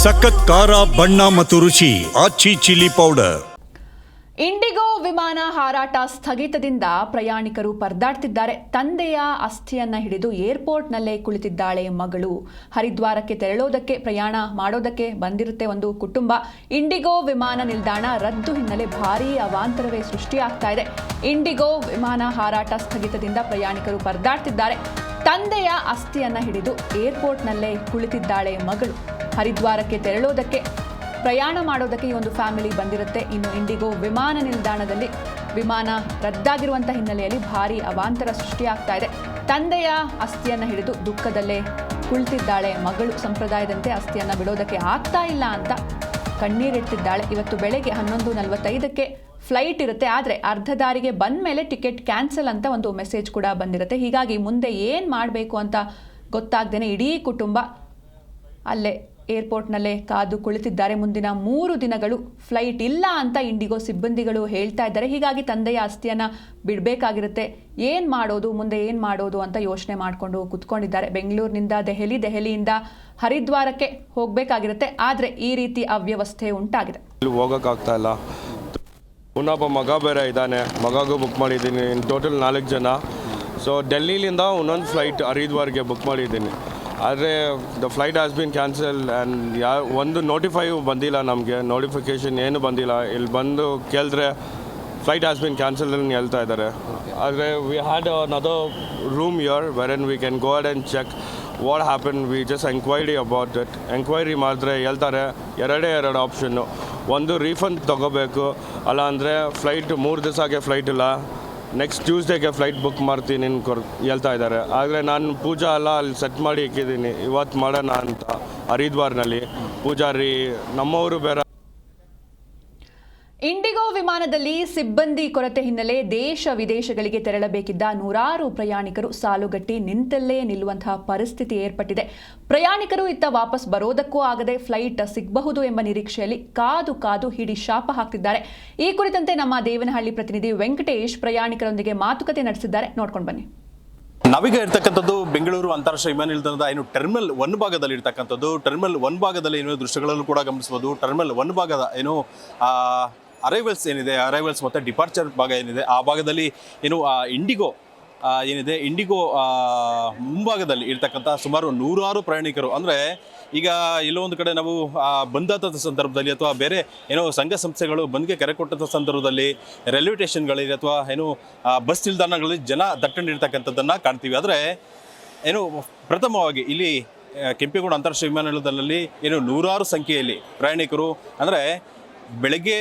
ಸಖತ್ ಖಾರ ಬಣ್ಣ ಮತ್ತು ರುಚಿ ಆಚಿ ಚಿಲ್ಲಿ ಪೌಡರ್. ಇಂಡಿಗೋ ವಿಮಾನ ಹಾರಾಟ ಸ್ಥಗಿತದಿಂದ ಪ್ರಯಾಣಿಕರು ಪರದಾಡ್ತಿದ್ದಾರೆ. ತಂದೆಯ ಅಸ್ಥಿಯನ್ನ ಹಿಡಿದು ಏರ್ಪೋರ್ಟ್ನಲ್ಲೇ ಕುಳಿತಿದ್ದಾಳೆ ಮಗಳು. ಹರಿದ್ವಾರಕ್ಕೆ ತೆರಳೋದಕ್ಕೆ ಪ್ರಯಾಣ ಮಾಡೋದಕ್ಕೆ ಬಂದಿರುತ್ತೆ ಒಂದು ಕುಟುಂಬ. ಇಂಡಿಗೋ ವಿಮಾನ ನಿಲ್ದಾಣ ರದ್ದು ಹಿನ್ನೆಲೆ ಭಾರೀ ಅವಾಂತರವೇ ಸೃಷ್ಟಿಯಾಗ್ತಾ ಇದೆ. ಇಂಡಿಗೋ ವಿಮಾನ ಹಾರಾಟ ಸ್ಥಗಿತದಿಂದ ಪ್ರಯಾಣಿಕರು ಪರದಾಡ್ತಿದ್ದಾರೆ. ತಂದೆಯ ಅಸ್ಥಿಯನ್ನ ಹಿಡಿದು ಏರ್ಪೋರ್ಟ್ನಲ್ಲೇ ಕುಳಿತಿದ್ದಾಳೆ ಮಗಳು. ಹರಿದ್ವಾರಕ್ಕೆ ತೆರಳೋದಕ್ಕೆ ಪ್ರಯಾಣ ಮಾಡೋದಕ್ಕೆ ಈ ಒಂದು ಫ್ಯಾಮಿಲಿ ಬಂದಿರುತ್ತೆ. ಇನ್ನು ಇಂಡಿಗೋ ವಿಮಾನ ನಿಲ್ದಾಣದಲ್ಲಿ ವಿಮಾನ ರದ್ದಾಗಿರುವಂಥ ಹಿನ್ನೆಲೆಯಲ್ಲಿ ಭಾರೀ ಅವಾಂತರ ಸೃಷ್ಟಿಯಾಗ್ತಾ ಇದೆ. ತಂದೆಯ ಅಸ್ಥಿಯನ್ನು ಹಿಡಿದು ದುಃಖದಲ್ಲೇ ಕುಳಿತಿದ್ದಾಳೆ ಮಗಳು. ಸಂಪ್ರದಾಯದಂತೆ ಅಸ್ಥಿಯನ್ನು ಬಿಡೋದಕ್ಕೆ ಆಗ್ತಾ ಇಲ್ಲ ಅಂತ ಕಣ್ಣೀರಿಟ್ಟಿದ್ದಾಳೆ. ಇವತ್ತು ಬೆಳಗ್ಗೆ 11:45ಕ್ಕೆ ಫ್ಲೈಟ್ ಇರುತ್ತೆ. ಆದರೆ ಅರ್ಧ ದಾರಿಗೆ ಬಂದ ಮೇಲೆ ಟಿಕೆಟ್ ಕ್ಯಾನ್ಸಲ್ ಅಂತ ಒಂದು ಮೆಸೇಜ್ ಕೂಡ ಬಂದಿರುತ್ತೆ. ಹೀಗಾಗಿ ಮುಂದೆ ಏನು ಮಾಡಬೇಕು ಅಂತ ಗೊತ್ತಾಗ್ದೇನೆ ಇಡೀ ಕುಟುಂಬ ಅಲ್ಲೇ ಏರ್ಪೋರ್ಟ್ನಲ್ಲೇ ಕಾದು ಕುಳಿತಿದ್ದಾರೆ. ಮುಂದಿನ 3 ದಿನಗಳು ಫ್ಲೈಟ್ ಇಲ್ಲ ಅಂತ ಇಂಡಿಗೋ ಸಿಬ್ಬಂದಿಗಳು ಹೇಳ್ತಾ ಇದ್ದಾರೆ. ಹೀಗಾಗಿ ತಂದೆಯ ಅಸ್ಥಿಯನ್ನು ಬಿಡಬೇಕಾಗಿರುತ್ತೆ. ಏನು ಮಾಡೋದು, ಮುಂದೆ ಏನು ಮಾಡೋದು ಅಂತ ಯೋಚನೆ ಮಾಡಿಕೊಂಡು ಕೂತ್ಕೊಂಡಿದ್ದಾರೆ. ಬೆಂಗಳೂರಿನಿಂದ ದೆಹಲಿಯಿಂದ ಹರಿದ್ವಾರಕ್ಕೆ ಹೋಗಬೇಕಾಗಿರುತ್ತೆ. ಆದರೆ ಈ ರೀತಿ ಅವ್ಯವಸ್ಥೆ ಉಂಟಾಗಿದೆ. ಹೋಗೋಕ್ಕಾಗ್ತಾ ಇಲ್ಲ. ಇನ್ನೊಬ್ಬ ಮಗ ಬೇರೆ ಇದ್ದಾನೆ, ಮಗಗೂ ಬುಕ್ ಮಾಡಿದ್ದೀನಿ. ಟೋಟಲ್ 4 ಜನ. ಸೊ ಡೆಲ್ಲಿಲಿಂದ ಒಂದೊಂದು ಫ್ಲೈಟ್ ಹರಿದ್ವಾರ್ಗೆ ಬುಕ್ ಮಾಡಿದ್ದೀನಿ. ಆದರೆ the flight has been cancel and ಒಂದು ನೋಟಿಫೈ ಬಂದಿಲ್ಲ, ನಮಗೆ ನೋಟಿಫಿಕೇಷನ್ ಏನು ಬಂದಿಲ್ಲ. ಇಲ್ಲಿ ಬಂದು ಕೇಳಿದ್ರೆ ಫ್ಲೈಟ್ ಹ್ಯಾಸ್ ಬೀನ್ ಕ್ಯಾನ್ಸಲ್ ಅಂತ ಹೇಳ್ತಾ ಇದ್ದಾರೆ. ಆದರೆ we had another room here where we can go ad and check what happen. We just enquiry about it. Enquiry ಮಾಡಿದ್ರೆ ಹೇಳ್ತಾರೆ ಎರಡು ಆಪ್ಷನ್ನು. ಒಂದು ರೀಫಂಡ್ ತೊಗೋಬೇಕು, ಅಲ್ಲ ಅಂದರೆ ಫ್ಲೈಟ್ 3 ದಿವಸಕ್ಕೆ ಫ್ಲೈಟ್ ಇಲ್ಲ, ನೆಕ್ಸ್ಟ್ ಟ್ಯೂಸ್ಡೇಗೆ ಫ್ಲೈಟ್ ಬುಕ್ ಮಾಡ್ತೀನಿ ಹೇಳ್ತಾ ಇದ್ದಾರೆ. ಆದರೆ ನಾನು ಪೂಜಾ ಎಲ್ಲ ಅಲ್ಲಿ ಸೆಟ್ ಮಾಡಿ ಇಕ್ಕಿದ್ದೀನಿ, ಇವತ್ತು ಮಾಡೋಣ ಅಂತ. ಹರಿದ್ವಾರ್ನಲ್ಲಿ ಪೂಜಾರಿ ನಮ್ಮವರು ಬೇರೆ. ಇಂಡಿಗೋ ವಿಮಾನದಲ್ಲಿ ಸಿಬ್ಬಂದಿ ಕೊರತೆ ಹಿನ್ನೆಲೆ ದೇಶ ವಿದೇಶಗಳಿಗೆ ತೆರಳಬೇಕಿದ್ದ ನೂರಾರು ಪ್ರಯಾಣಿಕರು ಸಾಲುಗಟ್ಟಿ ನಿಂತಲ್ಲೇ ನಿಲ್ಲುವಂತಹ ಪರಿಸ್ಥಿತಿ ಏರ್ಪಟ್ಟಿದೆ. ಪ್ರಯಾಣಿಕರು ಇತ್ತ ವಾಪಸ್ ಬರೋದಕ್ಕೂ ಆಗದೆ ಫ್ಲೈಟ್ ಸಿಗಬಹುದು ಎಂಬ ನಿರೀಕ್ಷೆಯಲ್ಲಿ ಕಾದು ಹಿಡಿ ಶಾಪ ಹಾಕ್ತಿದ್ದಾರೆ. ಈ ಕುರಿತಂತೆ ನಮ್ಮ ದೇವನಹಳ್ಳಿ ಪ್ರತಿನಿಧಿ ವೆಂಕಟೇಶ್ ಪ್ರಯಾಣಿಕರೊಂದಿಗೆ ಮಾತುಕತೆ ನಡೆಸಿದ್ದಾರೆ. ನೋಡ್ಕೊಂಡು ಬನ್ನಿ. ನಾವೀಗ ಇರ್ತಕ್ಕಂಥದ್ದು ಬೆಂಗಳೂರು ಅಂತಾರಾಷ್ಟ್ರೀಯ ವಿಮಾನ ನಿಲ್ದಾಣದ ಟರ್ಮಿನಲ್ 1 ಭಾಗದಲ್ಲಿ ಇರ್ತಕ್ಕಂಥದ್ದು. ಟರ್ಮಿನಲ್ 1 ಭಾಗದಲ್ಲಿ ದೃಶ್ಯಗಳಲ್ಲೂ ಕೂಡ ಗಮನಿಸಬಹುದು. ಟರ್ಮಿನಲ್ 1 ಭಾಗದ ಅರೈವಲ್ಸ್ ಏನಿದೆ, ಅರೈವಲ್ಸ್ ಮತ್ತು ಡಿಪಾರ್ಚರ್ ಭಾಗ ಏನಿದೆ, ಆ ಭಾಗದಲ್ಲಿ ಇಂಡಿಗೋ ಮುಂಭಾಗದಲ್ಲಿ ಇರ್ತಕ್ಕಂಥ ಸುಮಾರು 100 ಪ್ರಯಾಣಿಕರು. ಅಂದರೆ ಈಗ ಎಲ್ಲೋ ಒಂದು ಕಡೆ ನಾವು ಬಂದಂಥ ಸಂದರ್ಭದಲ್ಲಿ ಅಥವಾ ಬೇರೆ ಸಂಘ ಸಂಸ್ಥೆಗಳು ಬಂದ್ಗೆ ಕರೆ ಕೊಟ್ಟಂಥ ಸಂದರ್ಭದಲ್ಲಿ ರೈಲ್ವೆ ಸ್ಟೇಷನ್ಗಳಲ್ಲಿ ಅಥವಾ ಬಸ್ ನಿಲ್ದಾಣಗಳಲ್ಲಿ ಜನ ದಟ್ಟಣೆ ಕಾಣ್ತೀವಿ. ಆದರೆ ಪ್ರಥಮವಾಗಿ ಇಲ್ಲಿ ಕೆಂಪೇಗೌಡ ಅಂತಾರಾಷ್ಟ್ರೀಯ ವಿಮಾನ ನಿಲ್ದಾಣದಲ್ಲಿ 100 ಸಂಖ್ಯೆಯಲ್ಲಿ ಪ್ರಯಾಣಿಕರು, ಅಂದರೆ ಬೆಳಗ್ಗೆ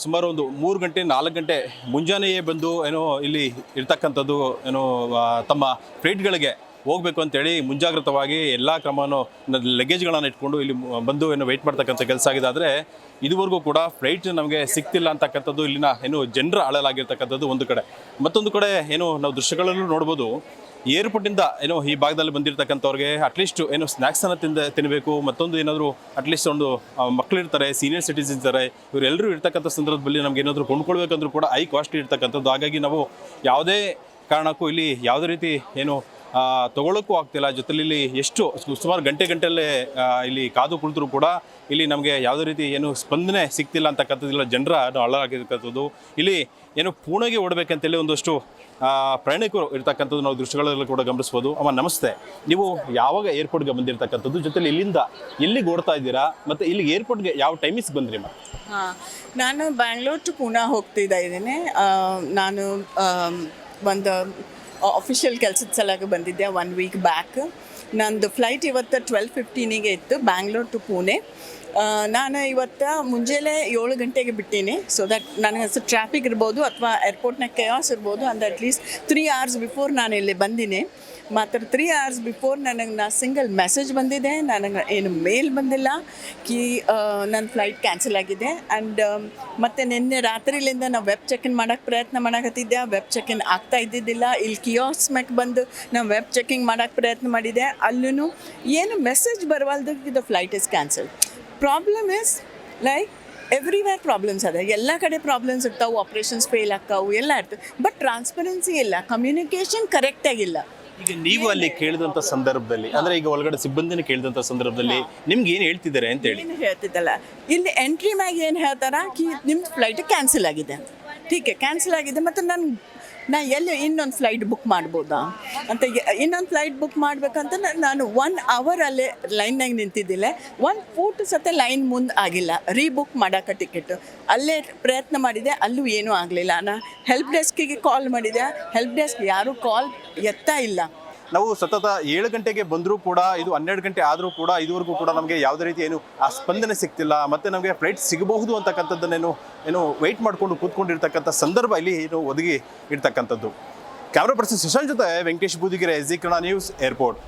ಸುಮಾರು ಒಂದು 3 ಗಂಟೆ 4 ಗಂಟೆ ಮುಂಜಾನೆಯೇ ಬಂದು ಇಲ್ಲಿ ಇರ್ತಕ್ಕಂಥದ್ದು ತಮ್ಮ ಫ್ಲೈಟ್ಗಳಿಗೆ ಹೋಗಬೇಕು ಅಂತೇಳಿ ಮುಂಜಾಗ್ರತವಾಗಿ ಎಲ್ಲ ಕ್ರಮವನ್ನು ಲಗೇಜ್ಗಳನ್ನು ಇಟ್ಕೊಂಡು ಇಲ್ಲಿ ಬಂದು ವೆಯ್ಟ್ ಮಾಡ್ತಕ್ಕಂಥ ಕೆಲಸ ಆಗಿದೆ. ಆದರೆ ಇದುವರೆಗೂ ಕೂಡ ಫ್ಲೈಟ್ ನಮಗೆ ಸಿಗ್ತಿಲ್ಲ ಅಂತಕ್ಕಂಥದ್ದು ಇಲ್ಲಿನ ಜನರ ಅಳಲಾಗಿರ್ತಕ್ಕಂಥದ್ದು ಒಂದು ಕಡೆ. ಮತ್ತೊಂದು ಕಡೆ ನಾವು ದೃಶ್ಯಗಳಲ್ಲೂ ನೋಡ್ಬೋದು, ಏರ್ಪೋರ್ಟಿಂದ ಈ ಭಾಗದಲ್ಲಿ ಬಂದಿರತಕ್ಕಂಥವ್ರಿಗೆ ಅಟ್ಲೀಸ್ಟ್ ಸ್ನ್ಯಾಕ್ಸನ್ನು ತಿನ್ನಬೇಕು, ಮತ್ತೊಂದು ಏನಾದರೂ ಅಟ್ಲೀಸ್ಟ್ ಒಂದು ಮಕ್ಕಳಿರ್ತಾರೆ, ಸೀನಿಯರ್ ಸಿಟಿಸನ್ಸ್ ಇರ್ತಾರೆ, ಇವರೆಲ್ಲರೂ ಇರ್ತಕ್ಕಂಥ ಸಂದರ್ಭದಲ್ಲಿ ನಮ್ಗೆ ಏನಾದರೂ ಕೊಂಡ್ಕೊಳ್ಬೇಕಂದ್ರೂ ಕೂಡ ಹೈ ಕಾಸ್ಟ್ಲಿ ಇರ್ತಕ್ಕಂಥದ್ದು. ಹಾಗಾಗಿ ನಾವು ಯಾವುದೇ ಕಾರಣಕ್ಕೂ ಇಲ್ಲಿ ಯಾವುದೇ ರೀತಿ ತೊಗೊಳ್ಳೋಕ್ಕೂ ಆಗ್ತಿಲ್ಲ. ಜೊತೆಲಿ ಇಲ್ಲಿ ಎಷ್ಟು ಸುಮಾರು ಗಂಟೆಯಲ್ಲೇ ಇಲ್ಲಿ ಕಾದು ಕುಳಿತರೂ ಕೂಡ ಇಲ್ಲಿ ನಮಗೆ ಯಾವುದೇ ರೀತಿ ಸ್ಪಂದನೆ ಸಿಗ್ತಿಲ್ಲ ಅಂತಕ್ಕಂಥದ್ದಿಲ್ಲ. ಜನರ ಹಾಳಾಗಿರ್ತಕ್ಕಂಥದ್ದು. ಇಲ್ಲಿ ಪುಣೆಗೆ ಓಡಬೇಕಂತೇಳಿ ಒಂದಷ್ಟು ಪ್ರಯಾಣಿಕರು ಇರ್ತಕ್ಕಂಥದ್ದು ನಾವು ದೃಶ್ಯಗಳಲ್ಲಿ ಕೂಡ ಗಮನಿಸ್ಬೋದು. ಅಮ್ಮ ನಮಸ್ತೆ, ನೀವು ಯಾವಾಗ ಏರ್ಪೋರ್ಟ್ಗೆ ಬಂದಿರತಕ್ಕಂಥದ್ದು, ಜೊತೆಲಿ ಇಲ್ಲಿಂದ ಎಲ್ಲಿಗೆ ಓಡ್ತಾ ಇದ್ದೀರಾ, ಮತ್ತು ಇಲ್ಲಿ ಏರ್ಪೋರ್ಟ್ಗೆ ಯಾವ ಟೈಮಿಗೆ ಬಂದ್ರಿ? ನಾನು ಬ್ಯಾಂಗ್ಳೂರ್ ಟು ಪುಣೆ ಹೋಗ್ತಿದ್ದ ಇದ್ದೀನಿ. ನಾನು ಒಂದು ಅಫಿಷಿಯಲ್ ಕೆಲಸದ ಸಲಾಗಿ ಬಂದಿದ್ದೆ 1 ವೀಕ್ ಬ್ಯಾಕ್. ನಂದು ಫ್ಲೈಟ್ ಇವತ್ತು 12:15 ಇತ್ತು, ಬ್ಯಾಂಗ್ಳೂರ್ ಟು ಪುಣೆ. ನಾನು ಇವತ್ತು ಮುಂಜಾನೆ 7 ಗಂಟೆಗೆ ಬಿಟ್ಟೀನಿ. ಸೊ ದಟ್ ನನಗೆ ಟ್ರಾಫಿಕ್ ಇರ್ಬೋದು ಅಥವಾ ಏರ್ಪೋರ್ಟ್ನಾಗ ಕೆಯಾಸ್ ಇರ್ಬೋದು ಅಂದ ಅಟ್ಲೀಸ್ಟ್ 3 hours ಬಿಫೋರ್ ನಾನು ಇಲ್ಲಿ ಬಂದೀನಿ. ಮಾತ್ರ 3 hours ಬಿಫೋರ್ ನನಗೆ ಸಿಂಗಲ್ ಮೆಸೇಜ್ ಬಂದಿದೆ, ನನಗೆ ಏನು ಮೇಲ್ ಬಂದಿಲ್ಲ ನನ್ನ ಫ್ಲೈಟ್ ಕ್ಯಾನ್ಸಲ್ ಆಗಿದೆ. ಆ್ಯಂಡ್ ಮತ್ತು ನಿನ್ನೆ ರಾತ್ರಿಲಿಂದ ನಾವು ವೆಬ್ ಚೆಕಿನ್ ಮಾಡೋಕ್ಕೆ ಪ್ರಯತ್ನ ಮಾಡಕತ್ತಿದ್ದೆ, ವೆಬ್ ಚೆಕಿನ್ ಆಗ್ತಾ ಇದ್ದಿದ್ದಿಲ್ಲ. ಇಲ್ಲಿ ಕಿಯಾಸ್ ಮ್ಯಾಕ್ ಬಂದು ನಾವು ವೆಬ್ ಚೆಕಿಂಗ್ ಮಾಡೋಕ್ಕೆ ಪ್ರಯತ್ನ ಮಾಡಿದೆ, ಅಲ್ಲೂ ಏನು ಮೆಸೇಜ್ ಬರವಲ್ದು, the flight is cancel. Problem is like everywhere problems ಅದ, ಎಲ್ಲ ಕಡೆ ಪ್ರಾಬ್ಲಮ್ಸ್ ಇರ್ತಾವೆ, ಆಪ್ರೇಷನ್ಸ್ ಫೇಲ್ ಆಗ್ತಾವೆ, ಎಲ್ಲ ಇರ್ತವೆ. ಬಟ್ ಟ್ರಾನ್ಸ್ಪರೆನ್ಸಿ ಇಲ್ಲ, ಕಮ್ಯುನಿಕೇಷನ್ ಕರೆಕ್ಟಾಗಿಲ್ಲ. ಈಗ ನೀವು ಅಲ್ಲಿ ಕೇಳಿದಂಥ ಸಂದರ್ಭದಲ್ಲಿ ಅಂದರೆ ಈಗ ಒಳಗಡೆ ಸಿಬ್ಬಂದಿನ ಕೇಳಿದಂಥ ಸಂದರ್ಭದಲ್ಲಿ ನಿಮ್ಗೆ ಏನು ಹೇಳ್ತಿದ್ದಾರೆ ಅಂತ ಹೇಳಿ ಏನು ಹೇಳ್ತಿದ್ದಲ್ಲ ಇಲ್ಲಿ ಎಂಟ್ರಿ ಮ್ಯಾಗ ಏನು ಹೇಳ್ತಾರ ಕಿ ನಿಮ್ಮ ಫ್ಲೈಟ್ ಕ್ಯಾನ್ಸಲ್ ಆಗಿದೆ ಅಂತ ಟೀಕೆ ಕ್ಯಾನ್ಸಲ್ ಆಗಿದೆ ಮತ್ತು ನಾ ಎಲ್ಲಿ ಇನ್ನೊಂದು ಫ್ಲೈಟ್ ಬುಕ್ ಮಾಡ್ಬೋದಾ ಅಂತ ಇನ್ನೊಂದು ಫ್ಲೈಟ್ ಬುಕ್ ಮಾಡ್ಬೇಕಂತ ನಾನು 1 ಅವರ್ ಅಲ್ಲೇ ಲೈನ್ನಾಗ ನಿಂತಿದ್ದಿಲ್ಲ 1 ಫೂಟ್ ಸತೆ ಲೈನ್ ಮುಂದೆ ಆಗಿಲ್ಲ ರೀಬುಕ್ ಮಾಡೋಕೆ ಟಿಕೆಟ್ ಅಲ್ಲೇ ಪ್ರಯತ್ನ ಮಾಡಿದೆ ಅಲ್ಲೂ ಏನೂ ಆಗಲಿಲ್ಲ ನಾನು ಹೆಲ್ಪ್ ಡೆಸ್ಕಿಗೆ ಕಾಲ್ ಮಾಡಿದೆ ಹೆಲ್ಪ್ ಡೆಸ್ಕ್ ಯಾರೂ ಕಾಲ್ ಎತ್ತಾ ಇಲ್ಲ. ನಾವು ಸತತ 7 ಗಂಟೆಗೆ ಬಂದರೂ ಕೂಡ ಇದು 12 ಗಂಟೆ ಆದರೂ ಕೂಡ ಇದುವರೆಗೂ ಕೂಡ ನಮಗೆ ಯಾವುದೇ ರೀತಿ ಏನು ಆ ಸ್ಪಂದನೆ ಸಿಗ್ತಿಲ್ಲ ಮತ್ತು ನಮಗೆ ಫ್ಲೈಟ್ ಸಿಗಬಹುದು ಅಂತಕ್ಕಂಥದ್ದನ್ನೇನು ವೆಯ್ಟ್ ಮಾಡಿಕೊಂಡು ಕೂತ್ಕೊಂಡಿರ್ತಕ್ಕಂಥ ಸಂದರ್ಭ ಇಲ್ಲಿ ಏನು ಒದಗಿ ಇರ್ತಕ್ಕಂಥದ್ದು. ಕ್ಯಾಮ್ರಾ ಪರ್ಸನ್ ಸುಶಾಂತ್ ಜೊತೆ ವೆಂಕಟೇಶ್ ಬೂದಿಗೆರೆ, ಜೀ ಕನ್ನಡ ನ್ಯೂಸ್, ಏರ್ಪೋರ್ಟ್.